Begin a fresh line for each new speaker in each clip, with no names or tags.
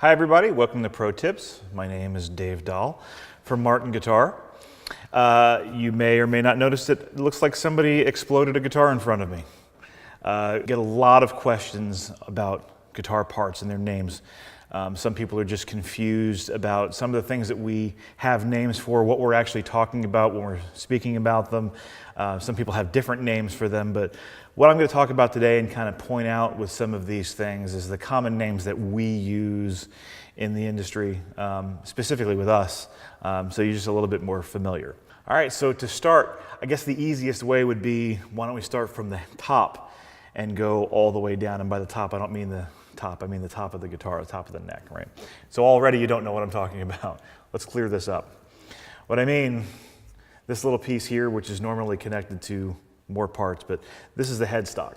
Hi everybody, welcome to Pro Tips. My name is Dave Dahl from Martin Guitar. You may or may not notice that it looks like somebody exploded a guitar in front of me. Get a lot of questions about guitar parts and their names. Some people are just confused about some of the things that we have names for, what we're actually talking about when we're speaking about them. Some people have different names for them, but what I'm going to talk about today and kind of point out with some of these things is the common names that we use in the industry, specifically with us, so you're just a little bit more familiar. All right, so to start, I guess the easiest way would be, why don't we start from the top and go all the way down, and by the top, I don't mean the top, I mean the top of the guitar, the top of the neck, right? So already you don't know what I'm talking about. Let's clear this up. What I mean, this little piece here, which is normally connected to more parts, but this is the headstock.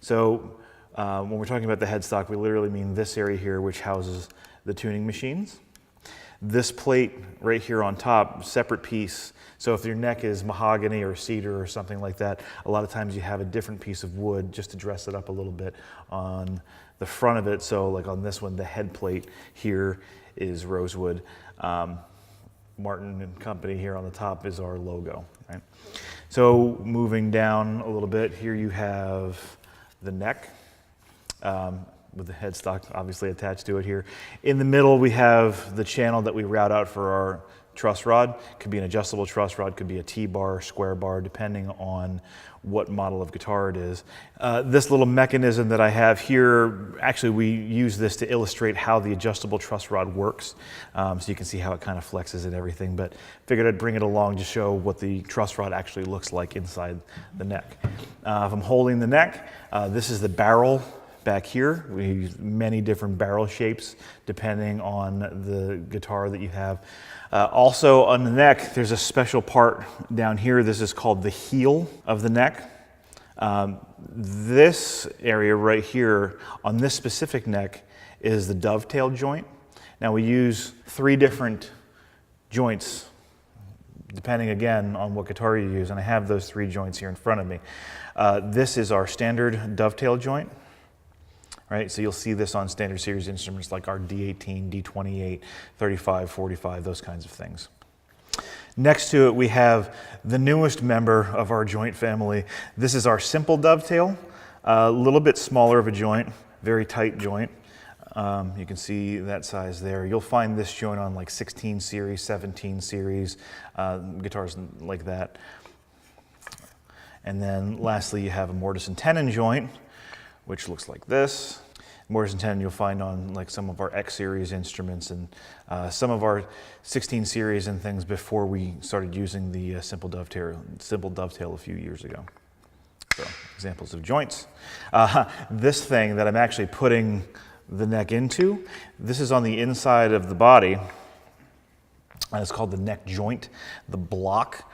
So when we're talking about the headstock, we literally mean this area here, which houses the tuning machines. This plate right here on top, separate piece. So if your neck is mahogany or cedar or something like that, a lot of times you have a different piece of wood just to dress it up a little bit on the front of it. So like on this one, the head plate here is rosewood. Martin and Company here on the top is our logo, right? So moving down a little bit, here you have the neck with the headstock obviously attached to it here. In the middle, we have the channel that we route out for our truss rod. Could be an adjustable truss rod, could be a T-bar, square bar, depending on what model of guitar it is. This little mechanism that I have here, actually we use this to illustrate how the adjustable truss rod works. So you can see how it kind of flexes and everything, but figured I'd bring it along to show what the truss rod actually looks like inside the neck. If I'm holding the neck, this is the barrel back here. We use many different barrel shapes depending on the guitar that you have. Also on the neck, there's a special part down here. This is called the heel of the neck. This area right here on this specific neck is the dovetail joint. Now we use 3 different joints depending again on what guitar you use, and I have those 3 joints here in front of me. This is our standard dovetail joint. Right, so you'll see this on standard series instruments like our D18, D28, 35, 45, those kinds of things. Next to it, we have the newest member of our joint family. This is our simple dovetail, a little bit smaller of a joint, very tight joint. You can see that size there. You'll find this joint on like 16 series, 17 series, guitars like that. And then lastly, you have a mortise and tenon joint, which looks like this. Mortise and tenon you'll find on like some of our X series instruments and some of our 16 series and things before we started using the simple dovetail a few years ago. So examples of joints. This thing that I'm actually putting the neck into, this is on the inside of the body. It's called the neck joint, the block,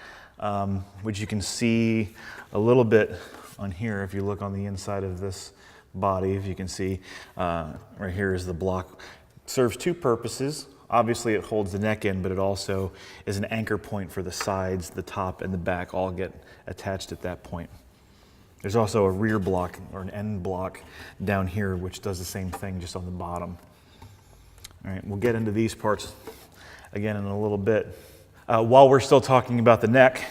which you can see a little bit on here if you look on the inside of this body. If you can see right here is the block. It serves 2 purposes. Obviously it holds the neck in, but it also is an anchor point for the sides, the top and the back all get attached at that point. There's also a rear block or an end block down here which does the same thing just on the bottom. All right, we'll get into these parts again in a little bit. While we're still talking about the neck,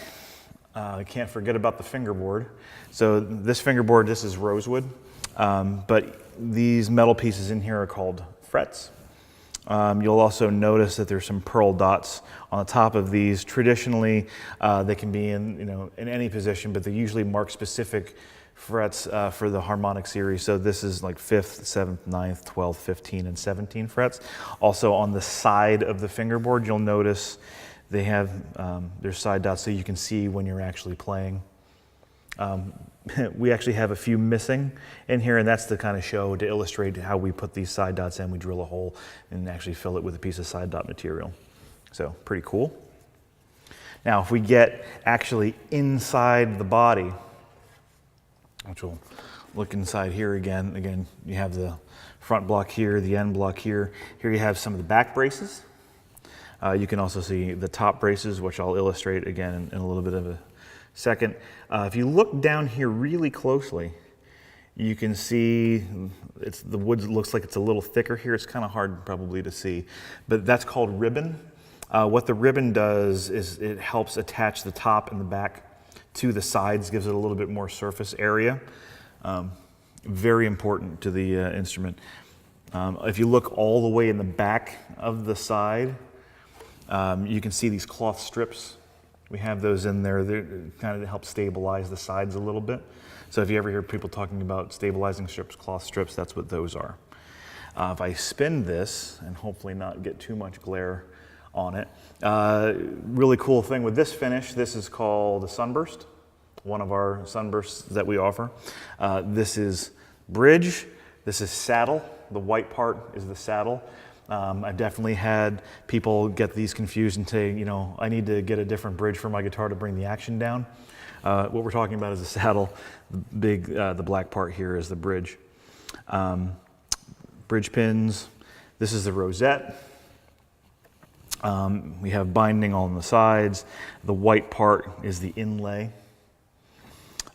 I can't forget about the fingerboard. So this fingerboard, this is rosewood. But these metal pieces in here are called frets. You'll also notice that there's some pearl dots on the top of these. Traditionally, they can be in any position, but they usually mark specific frets for the harmonic series. So this is like 5th, 7th, 9th, 12th, 15, and 17 frets. Also on the side of the fingerboard, you'll notice they have their side dots so you can see when you're actually playing. We actually have a few missing in here, and that's to kind of show, to illustrate how we put these side dots in. We drill a hole and actually fill it with a piece of side dot material. So pretty cool. Now if we get actually inside the body, which we'll look inside here again, you have the front block here, the end block here. Here you have some of the back braces. You can also see the top braces, which I'll illustrate again in a little bit of a second. If you look down here really closely, You can see the wood looks like it's a little thicker here. It's kind of hard probably to see, but that's called ribbon. What the ribbon does is it helps attach the top and the back to the sides, gives it a little bit more surface area. Very important to the instrument. If you look all the way in the back of the side, you can see these cloth strips. We have those in there. They're kind of to help stabilize the sides a little bit. So if you ever hear people talking about stabilizing strips, cloth strips, that's what those are. If I spin this, and hopefully not get too much glare on it, really cool thing with this finish, this is called a sunburst, one of our sunbursts that we offer. This is bridge, this is saddle. The white part is the saddle. I've definitely had people get these confused and say, you know, I need to get a different bridge for my guitar to bring the action down. What we're talking about is the saddle. The black part here is the bridge. Bridge pins. This is the rosette. We have binding on the sides. The white part is the inlay.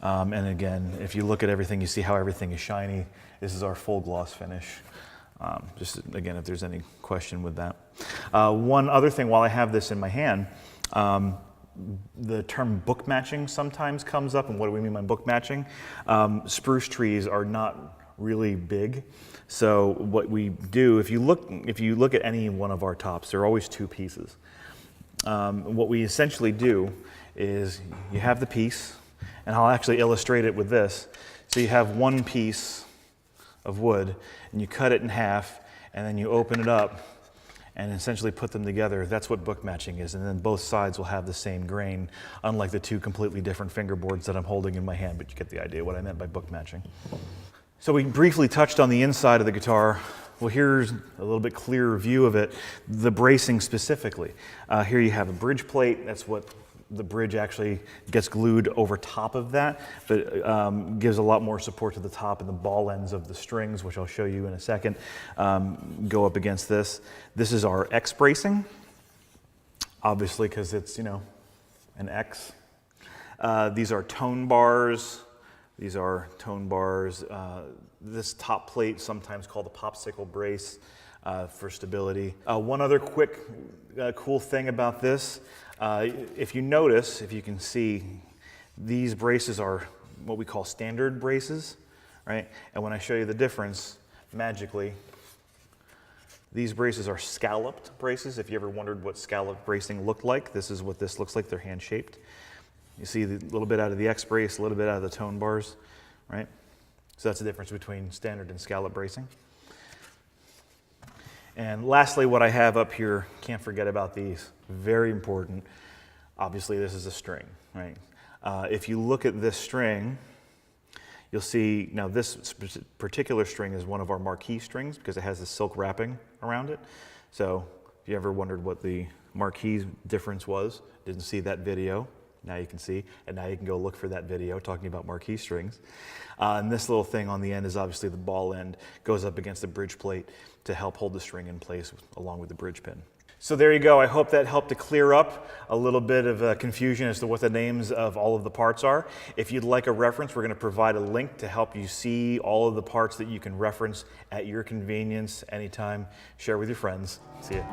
And again, if you look at everything, you see how everything is shiny. This is our full gloss finish. Just again, if there's any question with that. One other thing, while I have this in my hand, the term book matching sometimes comes up, and what do we mean by book matching? Spruce trees are not really big, so what we do, if you look at any one of our tops, there are always two pieces. What we essentially do is you have the piece, and I'll actually illustrate it with this. So you have one piece of wood, and you cut it in half, and then you open it up and essentially put them together. That's what book matching is, and then both sides will have the same grain, unlike the two completely different fingerboards that I'm holding in my hand, but you get the idea what I meant by book matching. So we briefly touched on the inside of the guitar. Well, here's a little bit clearer view of it, the bracing specifically. Here you have a bridge plate. That's what the bridge actually gets glued over top of that, but gives a lot more support to the top, and the ball ends of the strings, which I'll show you in a second, go up against this. This is our X bracing, obviously because it's, you know, an X. These are tone bars. These are tone bars. This top plate, sometimes called the popsicle brace, for stability. One other quick cool thing about this, if you notice, if you can see, these braces are what we call standard braces, right? And when I show you the difference, magically, these braces are scalloped braces. If you ever wondered what scalloped bracing looked like, this is what this looks like. They're hand-shaped. You see a little bit out of the X brace, a little bit out of the tone bars, right? So that's the difference between standard and scallop bracing. And lastly, what I have up here, can't forget about these, very important. Obviously, this is a string, right? If you look at this string, you'll see, now this particular string is one of our marquee strings because it has the silk wrapping around it. So if you ever wondered what the marquee difference was, didn't see that video, now you can see, and now you can go look for that video talking about marquee strings. And this little thing on the end is obviously the ball end, goes up against the bridge plate to help hold the string in place along with the bridge pin. So there you go. I hope that helped to clear up a little bit of confusion as to what the names of all of the parts are. If you'd like a reference, we're going to provide a link to help you see all of the parts that you can reference at your convenience anytime. Share with your friends. See ya.